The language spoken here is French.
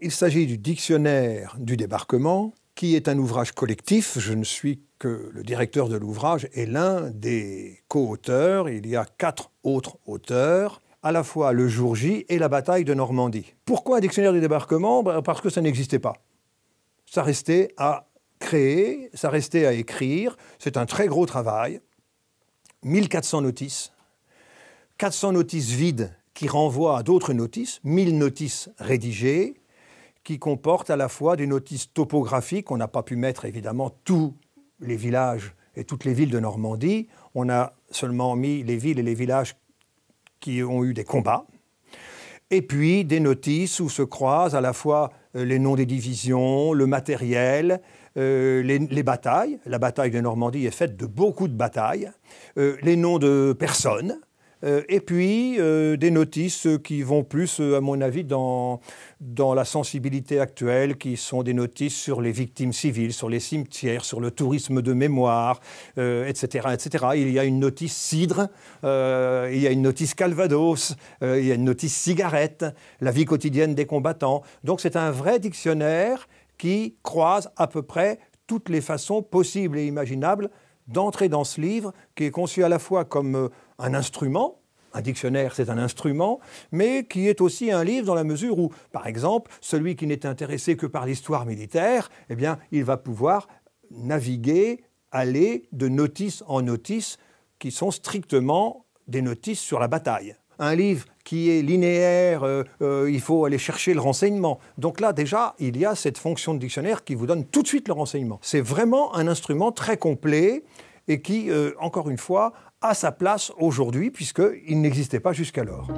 Il s'agit du dictionnaire du débarquement, qui est un ouvrage collectif. Je ne suis que le directeur de l'ouvrage et l'un des co-auteurs. Il y a 4 autres auteurs, à la fois le jour J et la bataille de Normandie. Pourquoi un dictionnaire du débarquement? Parce que ça n'existait pas. Ça restait à créer, ça restait à écrire. C'est un très gros travail. 1400 notices, 400 notices vides qui renvoient à d'autres notices, 1000 notices rédigées, qui comportent à la fois des notices topographiques. On n'a pas pu mettre évidemment tous les villages et toutes les villes de Normandie. On a seulement mis les villes et les villages qui ont eu des combats. Et puis des notices où se croisent à la fois les noms des divisions, le matériel, les batailles. La bataille de Normandie est faite de beaucoup de batailles, les noms de personnes, et puis des notices qui vont plus, à mon avis, dans la sensibilité actuelle, qui sont des notices sur les victimes civiles, sur les cimetières, sur le tourisme de mémoire, etc., etc. Il y a une notice cidre, il y a une notice Calvados, il y a une notice cigarette, la vie quotidienne des combattants. Donc c'est un vrai dictionnaire qui croise à peu près toutes les façons possibles et imaginables d'entrer dans ce livre, qui est conçu à la fois comme un instrument. Un dictionnaire, c'est un instrument, mais qui est aussi un livre dans la mesure où, par exemple, celui qui n'est intéressé que par l'histoire militaire, eh bien, il va pouvoir naviguer, aller de notice en notice, qui sont strictement des notices sur la bataille. Un livre qui est linéaire, il faut aller chercher le renseignement. Donc là, déjà, il y a cette fonction de dictionnaire qui vous donne tout de suite le renseignement. C'est vraiment un instrument très complet et qui, encore une fois, a sa place aujourd'hui puisqu'il n'existait pas jusqu'alors.